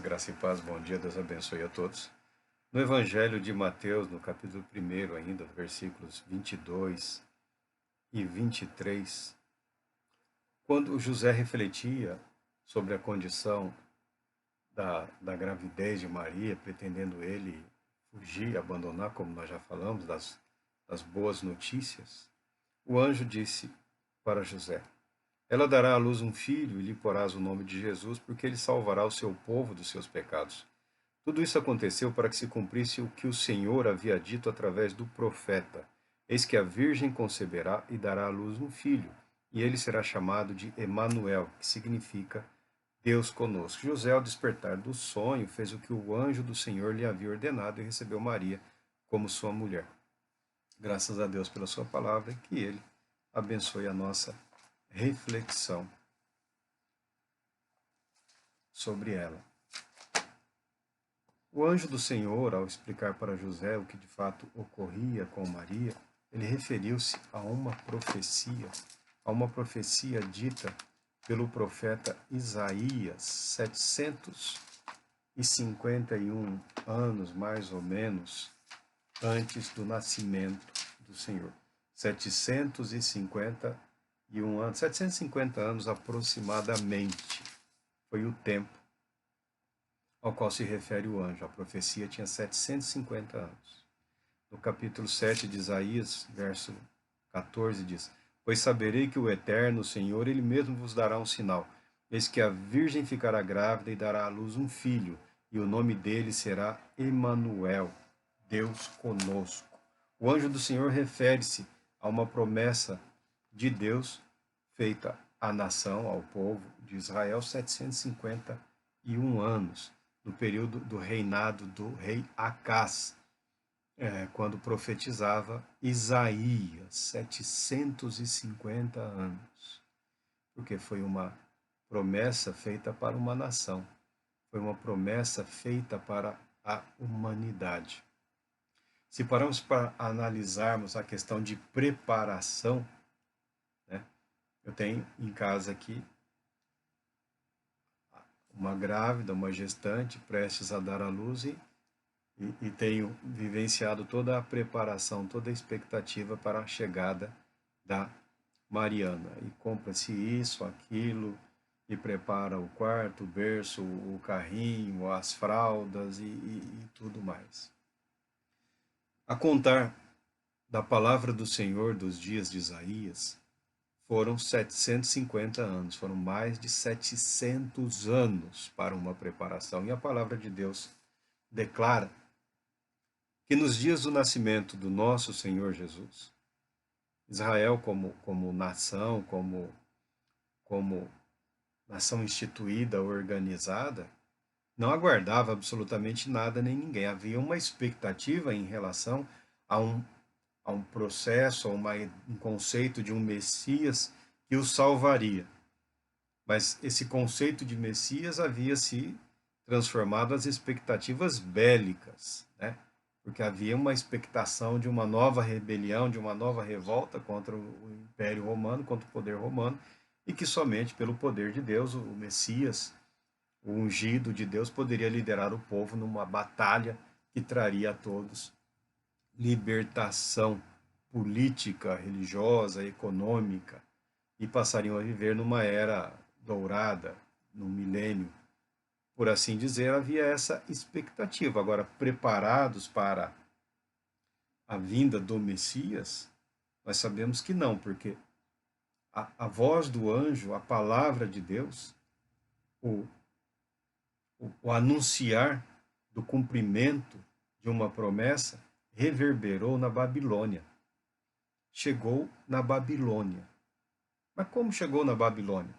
Graça e paz, bom dia, Deus abençoe a todos. No Evangelho de Mateus, no capítulo 1 ainda, versículos 22 e 23, quando José refletia sobre a condição da gravidez de Maria, pretendendo ele fugir, abandonar, como nós já falamos, das boas notícias, o anjo disse para José: ela dará à luz um filho e lhe porás o nome de Jesus, porque ele salvará o seu povo dos seus pecados. Tudo isso aconteceu para que se cumprisse o que o Senhor havia dito através do profeta: eis que a virgem conceberá e dará à luz um filho, e ele será chamado de Emanuel, que significa Deus conosco. José, ao despertar do sonho, fez o que o anjo do Senhor lhe havia ordenado e recebeu Maria como sua mulher. Graças a Deus pela sua palavra e que ele abençoe a nossa reflexão sobre ela. O anjo do Senhor, ao explicar para José o que de fato ocorria com Maria, ele referiu-se a uma profecia dita pelo profeta Isaías, 751 anos mais ou menos antes do nascimento do Senhor. 750 anos aproximadamente foi o tempo ao qual se refere o anjo. A profecia tinha 750 anos. No capítulo 7 de Isaías, verso 14, diz: pois saberei que o Eterno, o Senhor, Ele mesmo vos dará um sinal. Eis que a virgem ficará grávida e dará à luz um filho, e o nome dele será Emanuel, Deus conosco. O anjo do Senhor refere-se a uma promessa de Deus feita à nação, ao povo de Israel, 751 anos, no período do reinado do rei Acás, quando profetizava Isaías, 750 anos, porque foi uma promessa feita para uma nação, foi uma promessa feita para a humanidade. Se pararmos para analisarmos a questão de preparação, né, eu tenho em casa aqui uma grávida, uma gestante prestes a dar à luz e tenho vivenciado toda a preparação, toda a expectativa para a chegada da Mariana. E compra-se isso, aquilo, e prepara o quarto, o berço, o carrinho, as fraldas e tudo mais. A contar da palavra do Senhor dos dias de Isaías, foram 750 anos, foram mais de 700 anos para uma preparação. E a palavra de Deus declara que nos dias do nascimento do nosso Senhor Jesus, Israel como nação, como nação instituída, organizada, não aguardava absolutamente nada nem ninguém. Havia uma expectativa em relação a um processo, a um conceito de um Messias que o salvaria. Mas esse conceito de Messias havia se transformado às expectativas bélicas, né? Porque havia uma expectação de uma nova rebelião, de uma nova revolta contra o Império Romano, contra o poder romano, e que somente pelo poder de Deus, o Messias, o ungido de Deus, poderia liderar o povo numa batalha que traria a todos libertação política, religiosa, econômica, e passariam a viver numa era dourada, num milênio, por assim dizer. Havia essa expectativa. Agora, preparados para a vinda do Messias, nós sabemos que não, porque a voz do anjo, a palavra de Deus, o, o anunciar do cumprimento de uma promessa, reverberou na Babilônia. Chegou na Babilônia. Mas como chegou na Babilônia?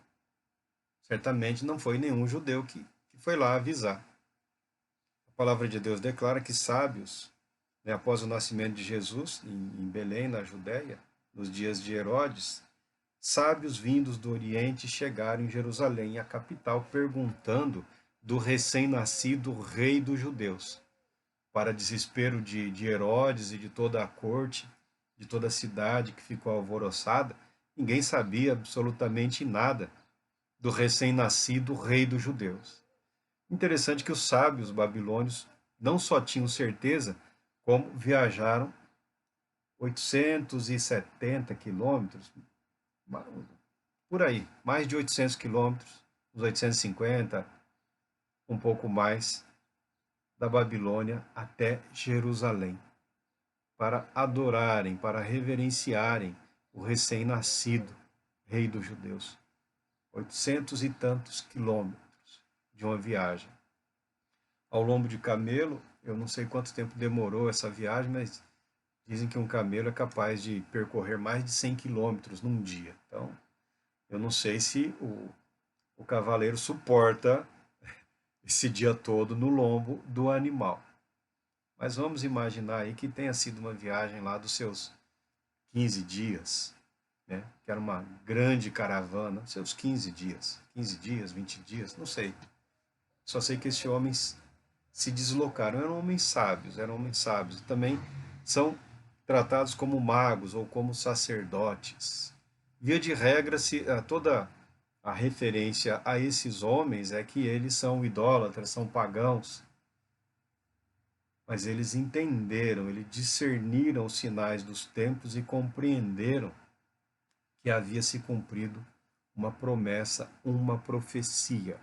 Certamente não foi nenhum judeu que foi lá avisar. A palavra de Deus declara que sábios, né, após o nascimento de Jesus, em Belém, na Judéia, nos dias de Herodes, sábios vindos do Oriente chegaram em Jerusalém, a capital, perguntando do recém-nascido rei dos judeus. Para desespero de Herodes e de toda a corte, de toda a cidade que ficou alvoroçada, ninguém sabia absolutamente nada do recém-nascido rei dos judeus. Interessante que os sábios babilônios não só tinham certeza, como viajaram 870 quilômetros, por aí, mais de 800 quilômetros, uns 850, um pouco mais, da Babilônia até Jerusalém, para adorarem, para reverenciarem o recém-nascido rei dos judeus. 800 e tantos quilômetros de uma viagem. Ao lombo de camelo, eu não sei quanto tempo demorou essa viagem, mas dizem que um camelo é capaz de percorrer mais de 100 quilômetros num dia. Então, eu não sei se o cavaleiro suporta esse dia todo no lombo do animal. Mas vamos imaginar aí que tenha sido uma viagem lá dos seus 15 dias, né? Que era uma grande caravana, seus 15 dias, 20 dias, não sei. Só sei que esses homens se deslocaram, eram homens sábios, e também são tratados como magos ou como sacerdotes. Via de regra, toda a referência a esses homens é que eles são idólatras, são pagãos, mas eles entenderam, eles discerniram os sinais dos tempos e compreenderam que havia se cumprido uma promessa, uma profecia,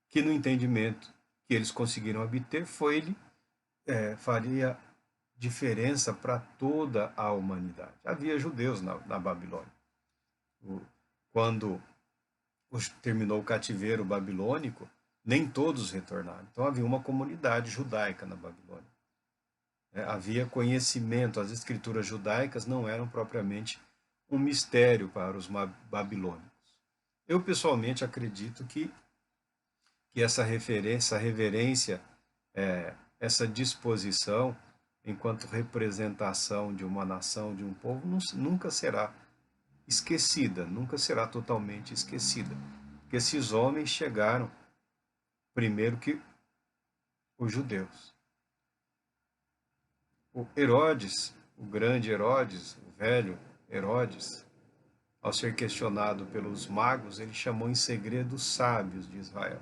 que no entendimento que eles conseguiram obter faria diferença para toda a humanidade. Havia judeus na Babilônia. Quando terminou o cativeiro babilônico, nem todos retornaram. Então havia uma comunidade judaica na Babilônia. Havia conhecimento, as escrituras judaicas não eram propriamente um mistério para os babilônicos. Eu pessoalmente acredito que essa referência, essa reverência, essa disposição, enquanto representação de uma nação, de um povo, nunca será esquecida, nunca será totalmente esquecida. Porque esses homens chegaram primeiro que os judeus. O Herodes, o grande Herodes, o velho Herodes, ao ser questionado pelos magos, ele chamou em segredo os sábios de Israel.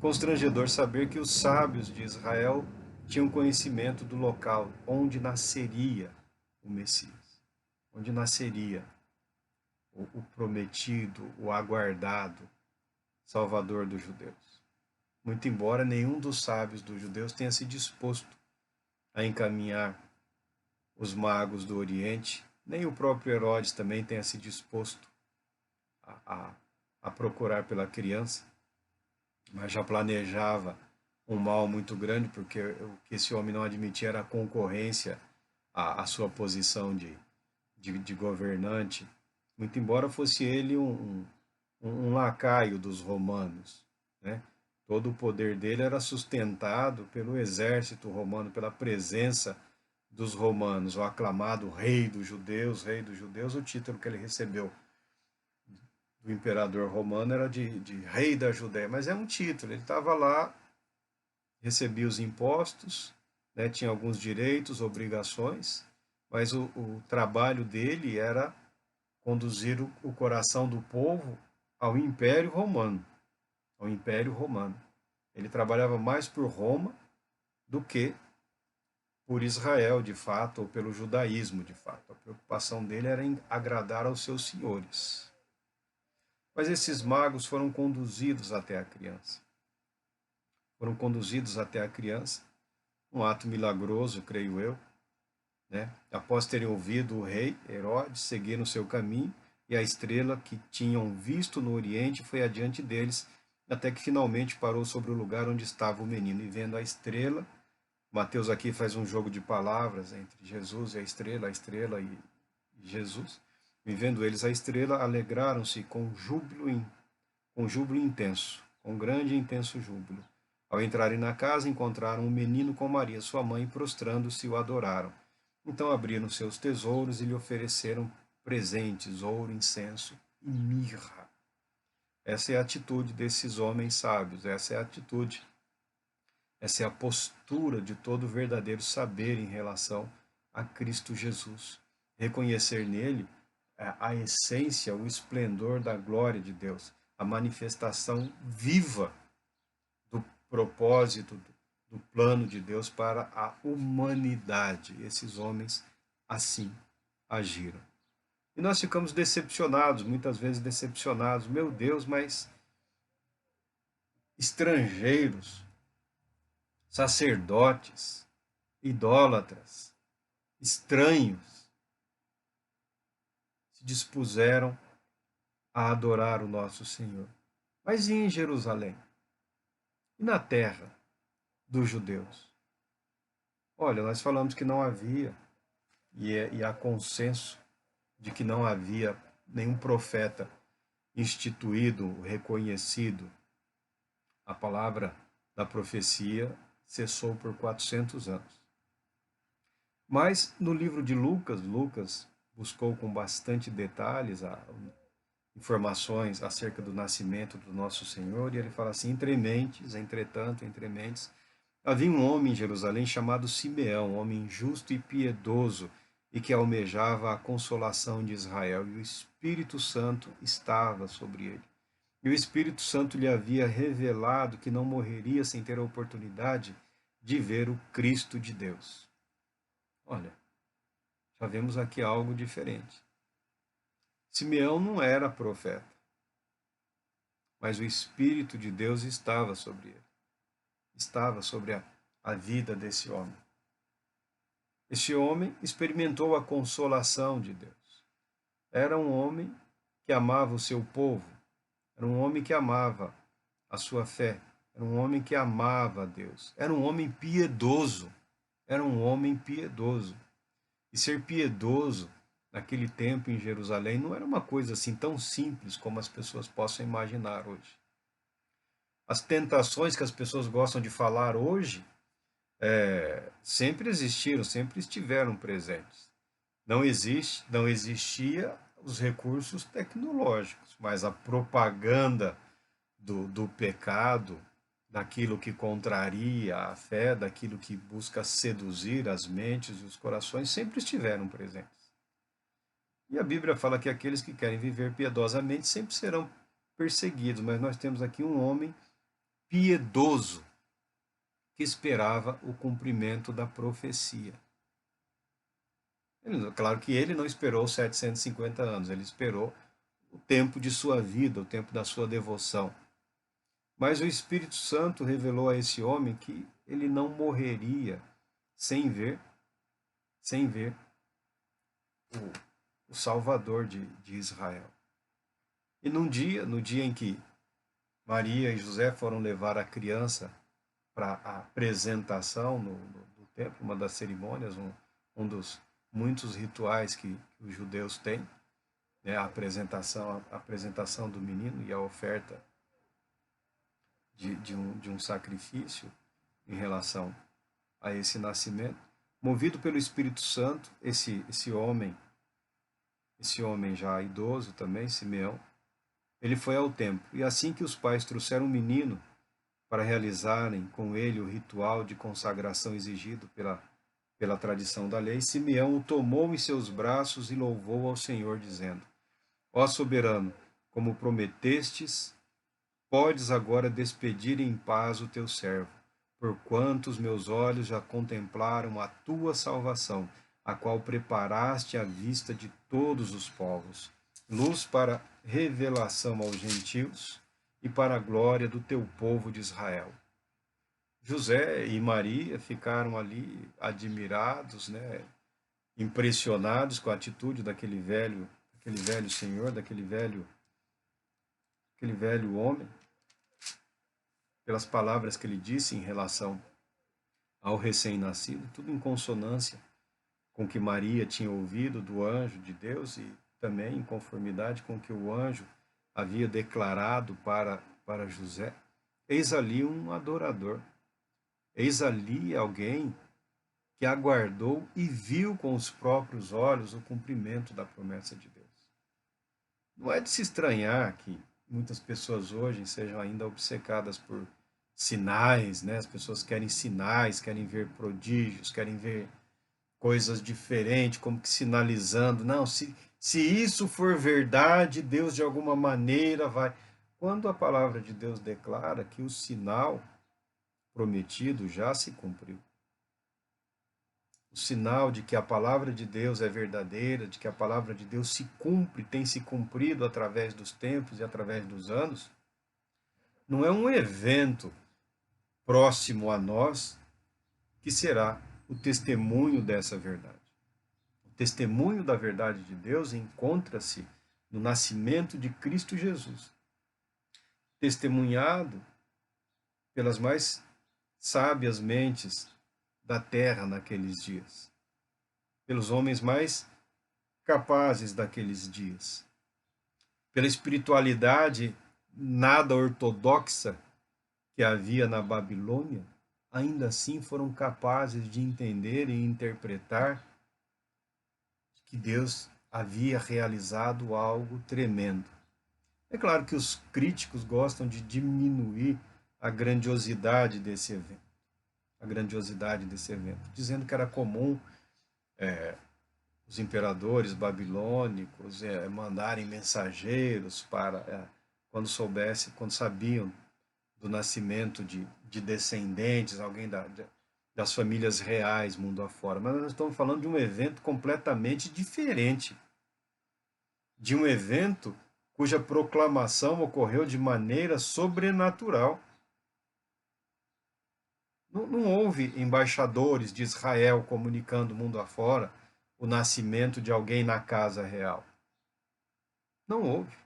Constrangedor saber que os sábios de Israel tinham conhecimento do local onde nasceria o Messias, onde nasceria o prometido, o aguardado Salvador dos judeus. Muito embora nenhum dos sábios dos judeus tenha se disposto a encaminhar os magos do Oriente, nem o próprio Herodes também tenha se disposto a procurar pela criança, mas já planejava um mal muito grande, porque o que esse homem não admitia era a concorrência à sua posição de governante, muito embora fosse ele um lacaio dos romanos, né? Todo o poder dele era sustentado pelo exército romano, pela presença dos romanos, o aclamado rei dos judeus, o título que ele recebeu do imperador romano era de rei da Judéia, mas é um título, ele estava lá, recebia os impostos, né, tinha alguns direitos, obrigações, mas o trabalho dele era conduzir o coração do povo ao Império Romano, ao Império Romano. Ele trabalhava mais por Roma do que por Israel, de fato, ou pelo judaísmo, de fato. A preocupação dele era em agradar aos seus senhores. Mas esses magos foram conduzidos até a criança. Foram conduzidos até a criança, um ato milagroso, creio eu, né? Após terem ouvido o rei Herodes, seguiram o seu caminho, e a estrela que tinham visto no Oriente foi adiante deles, até que finalmente parou sobre o lugar onde estava o menino. E vendo a estrela, Mateus aqui faz um jogo de palavras entre Jesus e a estrela e Jesus. E vendo eles a estrela, alegraram-se com júbilo intenso, com grande e intenso júbilo. Ao entrarem na casa, encontraram um menino com Maria, sua mãe, e prostrando-se o adoraram. Então abriram seus tesouros e lhe ofereceram presentes, ouro, incenso e mirra. Essa é a atitude desses homens sábios, essa é a atitude, essa é a postura de todo verdadeiro saber em relação a Cristo Jesus. Reconhecer nele a essência, o esplendor da glória de Deus. a manifestação viva do propósito, do plano de Deus para a humanidade. Esses homens assim agiram. E nós ficamos decepcionados, muitas vezes decepcionados. Meu Deus, mas estrangeiros, sacerdotes, idólatras, estranhos, se dispuseram a adorar o nosso Senhor. Mas e em Jerusalém? E na terra dos judeus? Olha, nós falamos que não havia, e há consenso de que não havia nenhum profeta instituído, reconhecido. A palavra da profecia cessou por 400 anos. Mas no livro de Lucas, Lucas buscou com bastante detalhes informações acerca do nascimento do nosso Senhor, e ele fala assim: entretanto, entre mentes, havia um homem em Jerusalém chamado Simeão, um homem justo e piedoso, e que almejava a consolação de Israel, e o Espírito Santo estava sobre ele. E o Espírito Santo lhe havia revelado que não morreria sem ter a oportunidade de ver o Cristo de Deus. Olha, já vemos aqui algo diferente. Simeão não era profeta, mas o Espírito de Deus estava sobre ele. Estava sobre a vida desse homem. Este homem experimentou a consolação de Deus. Era um homem que amava o seu povo. Era um homem que amava a sua fé. Era um homem que amava a Deus. Era um homem piedoso. Era um homem piedoso. E ser piedoso naquele tempo em Jerusalém não era uma coisa assim tão simples como as pessoas possam imaginar hoje. As tentações que as pessoas gostam de falar hoje sempre existiram, sempre estiveram presentes. Não existia os recursos tecnológicos, mas a propaganda do pecado, daquilo que contraria a fé, daquilo que busca seduzir as mentes e os corações, sempre estiveram presentes. E a Bíblia fala que aqueles que querem viver piedosamente sempre serão perseguidos, mas nós temos aqui um homem piedoso que esperava o cumprimento da profecia. Claro que ele não esperou 750 anos, ele esperou o tempo de sua vida, o tempo da sua devoção. Mas o Espírito Santo revelou a esse homem que ele não morreria sem ver o Salvador de Israel. E no dia em que Maria e José foram levar a criança para a apresentação no templo, uma das cerimônias, um dos muitos rituais que os judeus têm, né, a apresentação do menino e a oferta de um sacrifício em relação a esse nascimento. Movido pelo Espírito Santo, esse homem já idoso também, Simeão, ele foi ao templo. E assim que os pais trouxeram o menino para realizarem com ele o ritual de consagração exigido pela tradição da lei, Simeão o tomou em seus braços e louvou ao Senhor, dizendo: Ó soberano, como prometestes, podes agora despedir em paz o teu servo, porquanto os meus olhos já contemplaram a tua salvação, a qual preparaste à vista de todos os povos, luz para revelação aos gentios e para a glória do teu povo de Israel. José e Maria ficaram ali admirados, né, impressionados com a atitude daquele velho senhor, daquele velho homem, pelas palavras que ele disse em relação ao recém-nascido, tudo em consonância com o que Maria tinha ouvido do anjo de Deus e também em conformidade com o que o anjo havia declarado para José. Eis ali um adorador, eis ali alguém que aguardou e viu com os próprios olhos o cumprimento da promessa de Deus. Não é de se estranhar que muitas pessoas hoje sejam ainda obcecadas por sinais, né? As pessoas querem sinais, querem ver prodígios, querem ver coisas diferentes, como que sinalizando, não, se isso for verdade, Deus de alguma maneira vai. quando a palavra de Deus declara que o sinal prometido já se cumpriu. O sinal de que a palavra de Deus é verdadeira, de que a palavra de Deus se cumpre, tem se cumprido através dos tempos e através dos anos, não é um evento próximo a nós que será o testemunho dessa verdade. O testemunho da verdade de Deus encontra-se no nascimento de Cristo Jesus, testemunhado pelas mais sábias mentes da terra naqueles dias, pelos homens mais capazes daqueles dias, pela espiritualidade nada ortodoxa que havia na Babilônia, ainda assim foram capazes de entender e interpretar que Deus havia realizado algo tremendo. É claro que os críticos gostam de diminuir a grandiosidade desse evento, dizendo que era comum os imperadores babilônicos mandarem mensageiros para quando sabiam do nascimento de descendentes, alguém das famílias reais mundo afora. Mas nós estamos falando de um evento completamente diferente, de um evento cuja proclamação ocorreu de maneira sobrenatural. Não houve embaixadores de Israel comunicando mundo afora o nascimento de alguém na casa real. Não houve.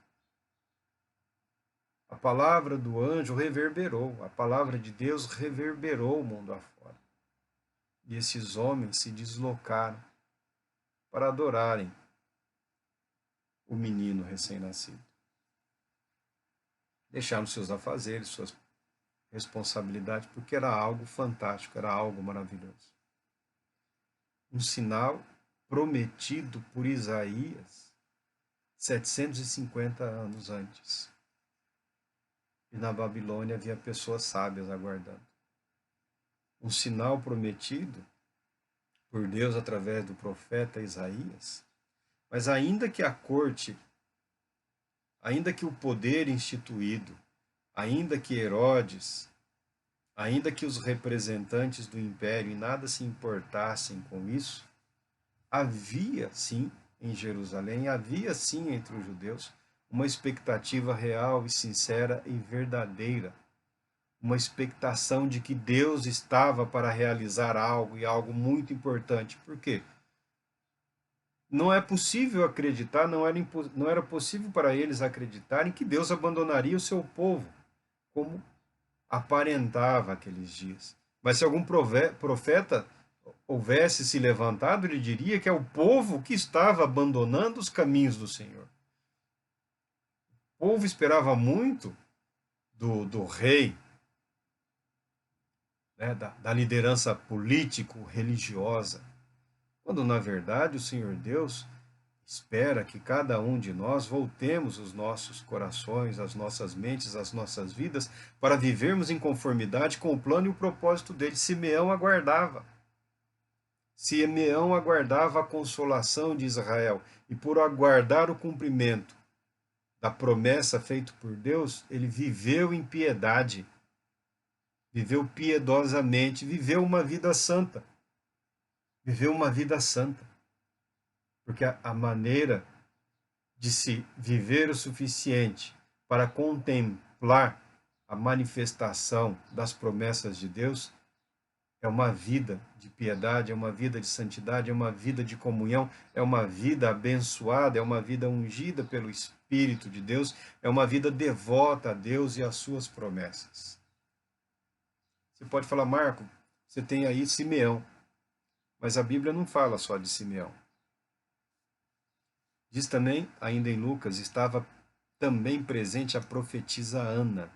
A palavra do anjo reverberou, a palavra de Deus reverberou o mundo afora. E esses homens se deslocaram para adorarem o menino recém-nascido. Deixaram seus afazeres, suas responsabilidades, porque era algo fantástico, era algo maravilhoso. Um sinal prometido por Isaías 750 anos antes. E na Babilônia havia pessoas sábias aguardando. Um sinal prometido por Deus através do profeta Isaías. Mas ainda que a corte, ainda que o poder instituído, ainda que Herodes, ainda que os representantes do império nada se importassem com isso, havia sim em Jerusalém, havia sim entre os judeus uma expectativa real e sincera e verdadeira, uma expectação de que Deus estava para realizar algo e algo muito importante. Por quê? Não é possível acreditar, não era possível para eles acreditarem que Deus abandonaria o seu povo, como aparentava aqueles dias. Mas se algum profeta houvesse se levantado, ele diria que é o povo que estava abandonando os caminhos do Senhor. O povo esperava muito do rei, né, da liderança político-religiosa, quando na verdade o Senhor Deus espera que cada um de nós voltemos os nossos corações, as nossas mentes, as nossas vidas, para vivermos em conformidade com o plano e o propósito dele. Simeão aguardava. Simeão aguardava a consolação de Israel, e por aguardar o cumprimento da promessa feita por Deus, ele viveu em piedade, viveu piedosamente, viveu uma vida santa. Viveu uma vida santa. Porque a maneira de se viver o suficiente para contemplar a manifestação das promessas de Deus é uma vida de piedade, é uma vida de santidade, é uma vida de comunhão, é uma vida abençoada, é uma vida ungida pelo Espírito de Deus, é uma vida devota a Deus e às suas promessas. Você pode falar, Marco, você tem aí Simeão, mas a Bíblia não fala só de Simeão. Diz também, ainda em Lucas, estava também presente a profetisa Ana,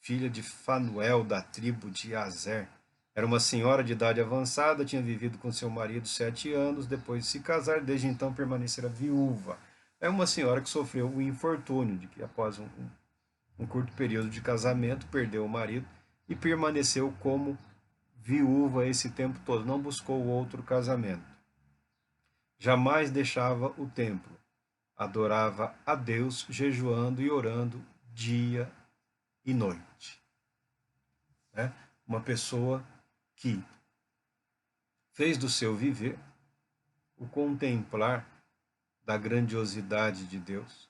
filha de Fanuel, da tribo de Azer. Era uma senhora de idade avançada, tinha vivido com seu marido 7 anos, depois de se casar, desde então permanecera viúva. É uma senhora que sofreu o infortúnio de que, após um curto período de casamento, perdeu o marido e permaneceu como viúva esse tempo todo, não buscou outro casamento. Jamais deixava o templo. Adorava a Deus, jejuando e orando dia e noite. Né? Uma pessoa que fez do seu viver o contemplar da grandiosidade de Deus,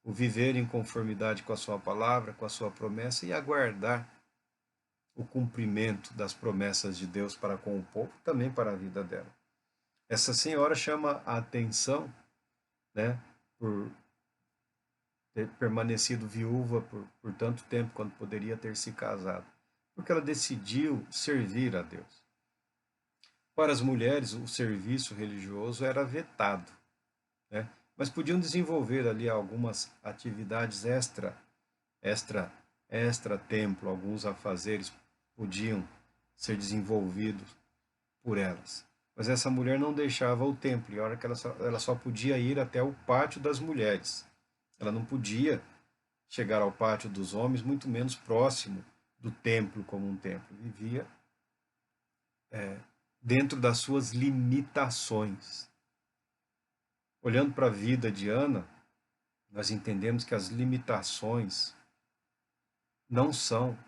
o viver em conformidade com a sua palavra, com a sua promessa e aguardar o cumprimento das promessas de Deus para com o povo, também para a vida dela. Essa senhora chama a atenção, né, por ter permanecido viúva por tanto tempo quando poderia ter se casado, porque ela decidiu servir a Deus. Para as mulheres, o serviço religioso era vetado, né? Mas podiam desenvolver ali algumas atividades extra templo, alguns afazeres podiam ser desenvolvidos por elas. Mas essa mulher não deixava o templo, e a hora que ela só podia ir até o pátio das mulheres. Ela não podia chegar ao pátio dos homens, muito menos próximo do templo como um templo. Vivia dentro das suas limitações. Olhando para a vida de Ana, nós entendemos que as limitações não são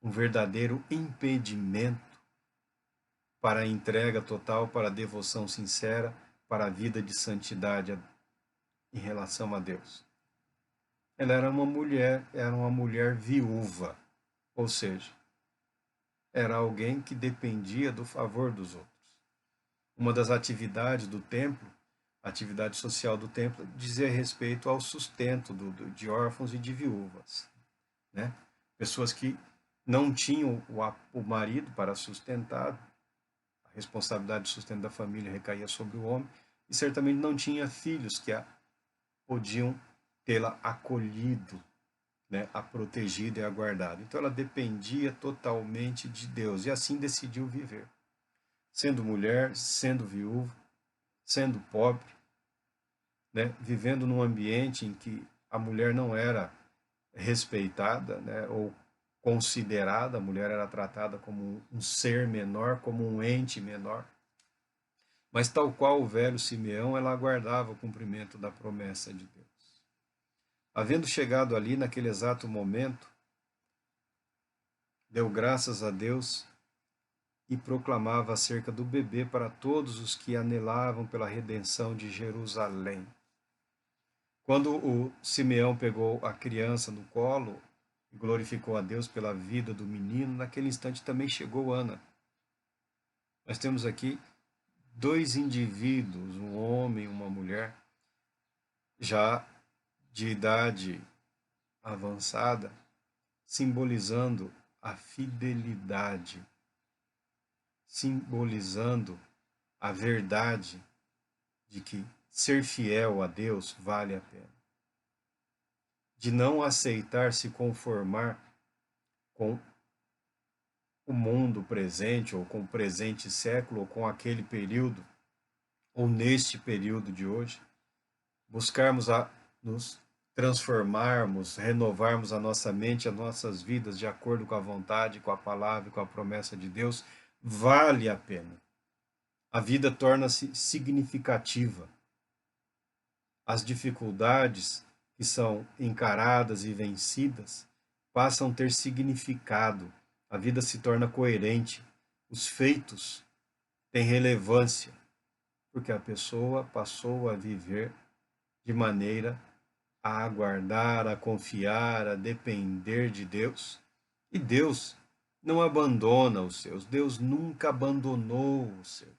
um verdadeiro impedimento para a entrega total, para a devoção sincera, para a vida de santidade em relação a Deus. Ela era uma mulher viúva, ou seja, era alguém que dependia do favor dos outros. Uma das atividades do templo, a atividade social do templo, dizia respeito ao sustento de órfãos e de viúvas, né? Pessoas que não tinham o marido para sustentar, a responsabilidade de sustento da família recaía sobre o homem, e certamente não tinha filhos que podiam tê-la acolhido, né, a protegido e aguardado. Então ela dependia totalmente de Deus e assim decidiu viver. Sendo mulher, sendo viúva, sendo pobre, né, vivendo num ambiente em que a mulher não era respeitada, né, ou considerada, a mulher era tratada como um ser menor, como um ente menor. Mas tal qual o velho Simeão, ela aguardava o cumprimento da promessa de Deus. Havendo chegado ali naquele exato momento, deu graças a Deus e proclamava acerca do bebê para todos os que anelavam pela redenção de Jerusalém. Quando o Simeão pegou a criança no colo e glorificou a Deus pela vida do menino, naquele instante também chegou Ana. Nós temos aqui dois indivíduos, um homem e uma mulher, já de idade avançada, simbolizando a fidelidade, simbolizando a verdade de que ser fiel a Deus vale a pena. De não aceitar se conformar com o mundo presente, ou com o presente século, ou com aquele período, ou neste período de hoje, buscarmos nos transformarmos, renovarmos a nossa mente, as nossas vidas de acordo com a vontade, com a palavra e com a promessa de Deus, vale a pena. A vida torna-se significativa. As dificuldades que são encaradas e vencidas passam a ter significado. A vida se torna coerente. Os feitos têm relevância, porque a pessoa passou a viver de maneira a aguardar, a confiar, a depender de Deus. E Deus não abandona os seus. Deus nunca abandonou os seus.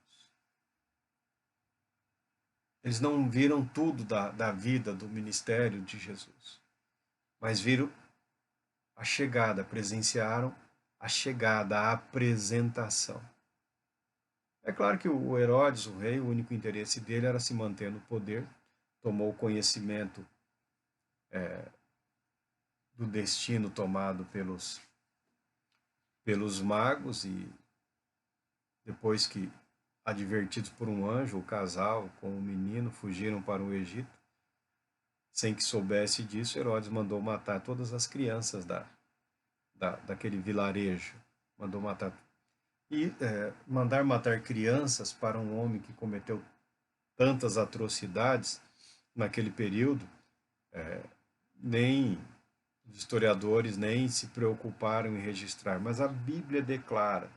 Eles não viram tudo da vida, do ministério de Jesus, mas viram a chegada, presenciaram a chegada, a apresentação. É claro que o Herodes, o rei, o único interesse dele era se manter no poder, tomou conhecimento do destino tomado pelos magos e depois que, advertidos por um anjo, o casal com o menino fugiram para o Egito. Sem que soubesse disso, Herodes mandou matar todas as crianças daquele vilarejo. Mandou matar. E mandar matar crianças para um homem que cometeu tantas atrocidades naquele período, nem Os historiadores nem se preocuparam em registrar, mas a Bíblia declara,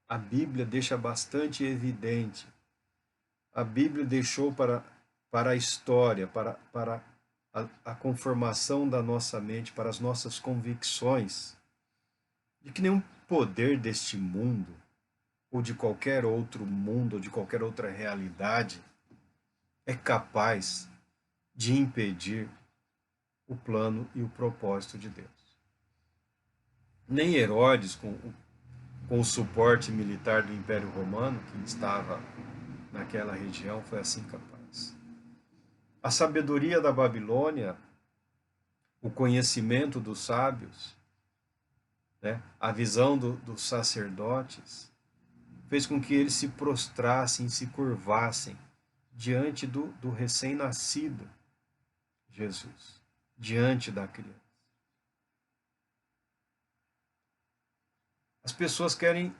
a Bíblia deixa bastante evidente, a Bíblia deixou para a história, para a conformação da nossa mente, para as nossas convicções, de que nenhum poder deste mundo, ou de qualquer outro mundo, ou de qualquer outra realidade, é capaz de impedir o plano e o propósito de Deus. Nem Herodes, com o suporte militar do Império Romano, que estava naquela região, foi assim capaz. A sabedoria da Babilônia, o conhecimento dos sábios, né, a visão dos sacerdotes, fez com que eles se prostrassem, se curvassem diante do recém-nascido Jesus, diante da criança. As pessoas querem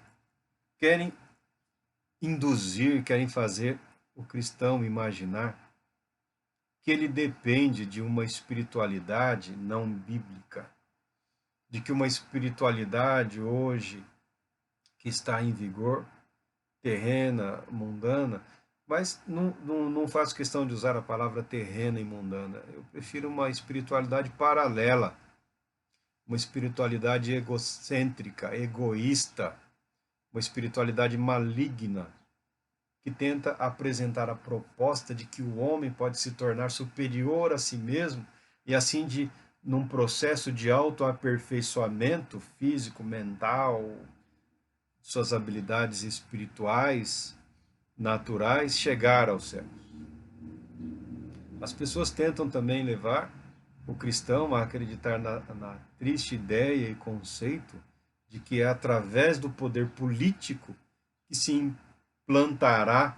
induzir, querem fazer o cristão imaginar que ele depende de uma espiritualidade não bíblica, de que uma espiritualidade hoje que está em vigor, terrena, mundana, mas não faço questão de usar a palavra terrena e mundana. Eu prefiro uma espiritualidade paralela, uma espiritualidade egocêntrica, egoísta, uma espiritualidade maligna, que tenta apresentar a proposta de que o homem pode se tornar superior a si mesmo e assim num processo de autoaperfeiçoamento físico, mental, suas habilidades espirituais, naturais, chegar ao céu. As pessoas tentam também levar o cristão a acreditar na triste ideia e conceito de que é através do poder político que se implantará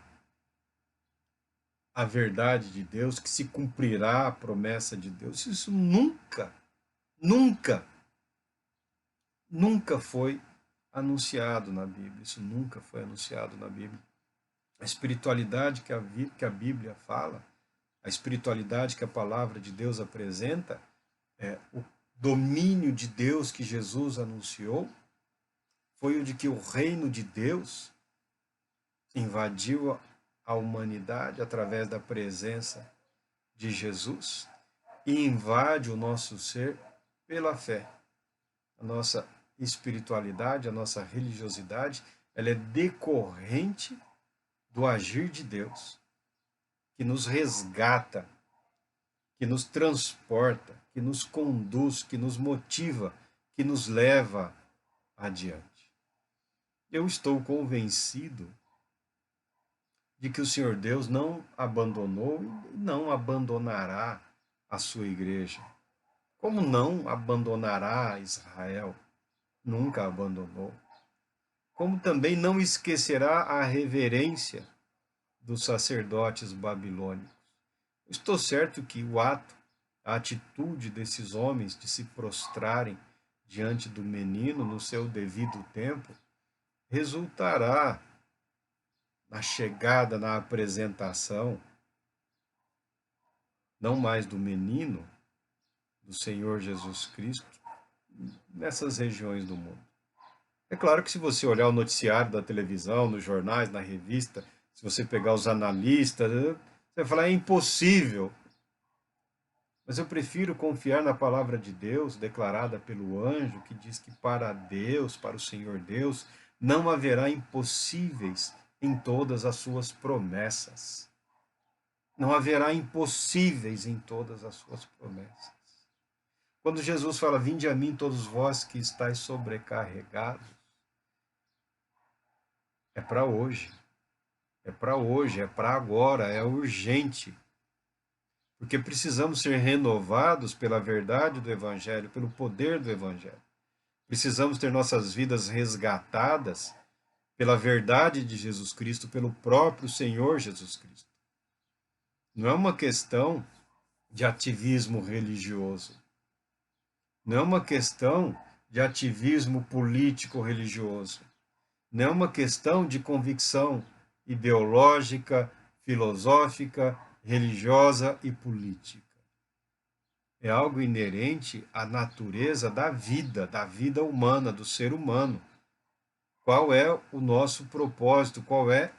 a verdade de Deus, que se cumprirá a promessa de Deus. Isso nunca, nunca, nunca foi anunciado na Bíblia. Isso nunca foi anunciado na Bíblia. A espiritualidade que a Bíblia fala, a espiritualidade que a palavra de Deus apresenta, o domínio de Deus que Jesus anunciou, foi o de que o reino de Deus invadiu a humanidade através da presença de Jesus e invade o nosso ser pela fé. A nossa espiritualidade, a nossa religiosidade, ela é decorrente do agir de Deus, que nos resgata, que nos transporta, que nos conduz, que nos motiva, que nos leva adiante. Eu estou convencido de que o Senhor Deus não abandonou e não abandonará a sua igreja. Como não abandonará Israel? Nunca abandonou. Como também não esquecerá a reverência dos sacerdotes babilônicos. Estou certo que o ato, a atitude desses homens de se prostrarem diante do menino no seu devido tempo, resultará na chegada, na apresentação, não mais do menino, do Senhor Jesus Cristo, nessas regiões do mundo. É claro que se você olhar o noticiário da televisão, nos jornais, na revista, se você pegar os analistas, você vai falar, é impossível. Mas eu prefiro confiar na palavra de Deus, declarada pelo anjo, que diz que para Deus, para o Senhor Deus, não haverá impossíveis em todas as suas promessas. Não haverá impossíveis em todas as suas promessas. Quando Jesus fala, vinde a mim todos vós que estáis sobrecarregados, é para hoje. É para hoje, é para agora, é urgente. Porque precisamos ser renovados pela verdade do Evangelho, pelo poder do Evangelho. Precisamos ter nossas vidas resgatadas pela verdade de Jesus Cristo, pelo próprio Senhor Jesus Cristo. Não é uma questão de ativismo religioso. Não é uma questão de ativismo político-religioso. Não é uma questão de convicção ideológica, filosófica, religiosa e política. é algo inerente à natureza da vida humana, do ser humano. Qual é o nosso propósito? Qual é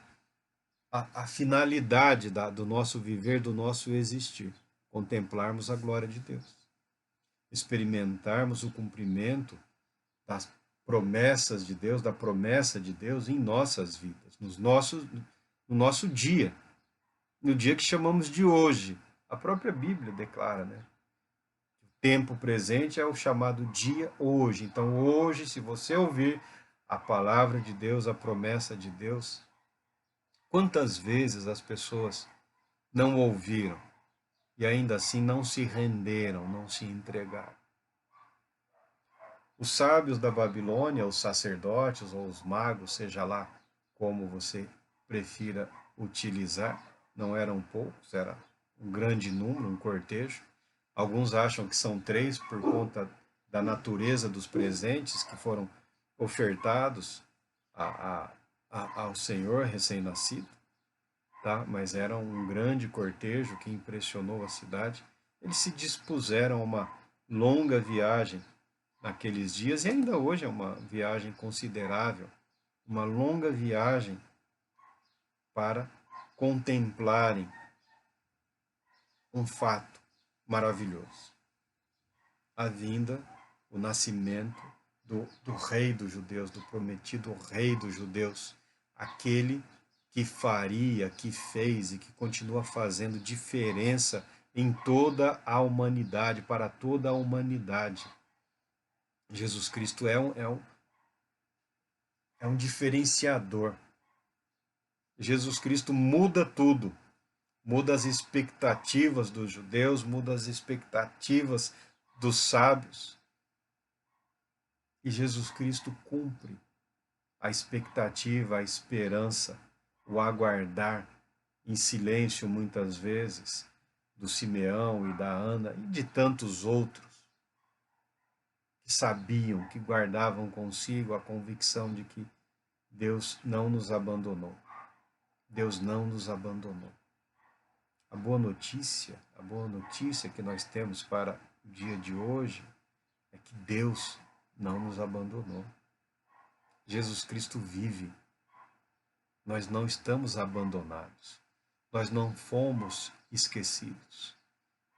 a finalidade do nosso viver, do nosso existir? Contemplarmos a glória de Deus, experimentarmos o cumprimento das promessas de Deus, da promessa de Deus em nossas vidas, no nosso dia, no dia que chamamos de hoje. A própria Bíblia declara, né? O tempo presente é o chamado dia hoje. Então, hoje, se você ouvir a palavra de Deus, a promessa de Deus, quantas vezes as pessoas não ouviram e ainda assim não se renderam, não se entregaram? Os sábios da Babilônia, os sacerdotes ou os magos, seja lá como você prefira utilizar, não eram poucos, era um grande número, um cortejo. Alguns acham que são 3 por conta da natureza dos presentes que foram ofertados ao Senhor recém-nascido, tá? Mas era um grande cortejo que impressionou a cidade. Eles se dispuseram a uma longa viagem naqueles dias, e ainda hoje é uma viagem considerável, uma longa viagem para contemplarem um fato maravilhoso: a vinda, o nascimento do rei dos judeus, do prometido rei dos judeus, aquele que faria, que fez e que continua fazendo diferença em toda a humanidade, para toda a humanidade. Jesus Cristo é um diferenciador. Jesus Cristo muda tudo, muda as expectativas dos judeus, muda as expectativas dos sábios. E Jesus Cristo cumpre a expectativa, a esperança, o aguardar em silêncio muitas vezes do Simeão e da Ana e de tantos outros que sabiam, que guardavam consigo a convicção de que Deus não nos abandonou. Deus não nos abandonou. A boa notícia que nós temos para o dia de hoje é que Deus não nos abandonou. Jesus Cristo vive. Nós não estamos abandonados. Nós não fomos esquecidos.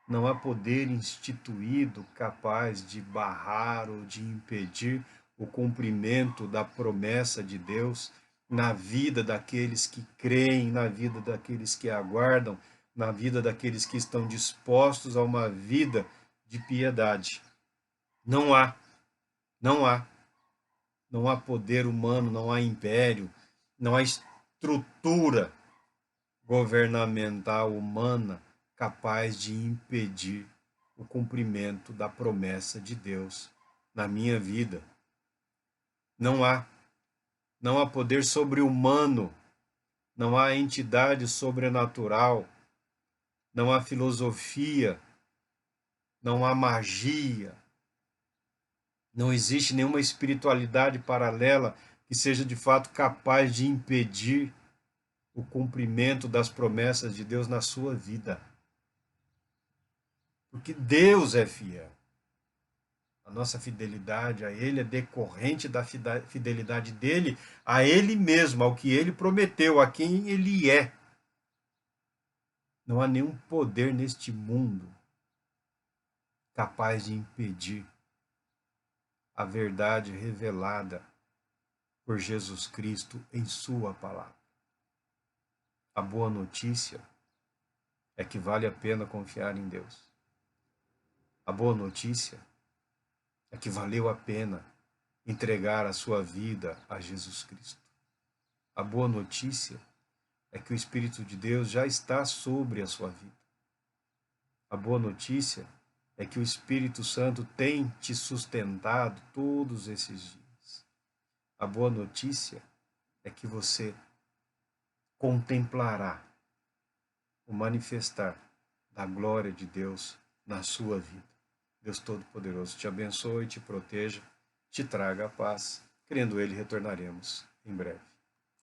Não há poder instituído capaz de barrar ou de impedir o cumprimento da promessa de Deus na vida daqueles que creem, na vida daqueles que aguardam, na vida daqueles que estão dispostos a uma vida de piedade. Não há, não há, não há poder humano, não há império, não há estrutura governamental humana capaz de impedir o cumprimento da promessa de Deus na minha vida. Não há. Não há poder sobre-humano, não há entidade sobrenatural, não há filosofia, não há magia, não existe nenhuma espiritualidade paralela que seja de fato capaz de impedir o cumprimento das promessas de Deus na sua vida. Porque Deus é fiel. A nossa fidelidade a Ele é decorrente da fidelidade dele a Ele mesmo, ao que Ele prometeu, a quem Ele é. Não há nenhum poder neste mundo capaz de impedir a verdade revelada por Jesus Cristo em Sua palavra. A boa notícia é que vale a pena confiar em Deus. A boa notícia é que valeu a pena entregar a sua vida a Jesus Cristo. A boa notícia é que o Espírito de Deus já está sobre a sua vida. A boa notícia é que o Espírito Santo tem te sustentado todos esses dias. A boa notícia é que você contemplará o manifestar da glória de Deus na sua vida. Deus Todo-Poderoso te abençoe, te proteja, te traga a paz. Querendo Ele, retornaremos em breve.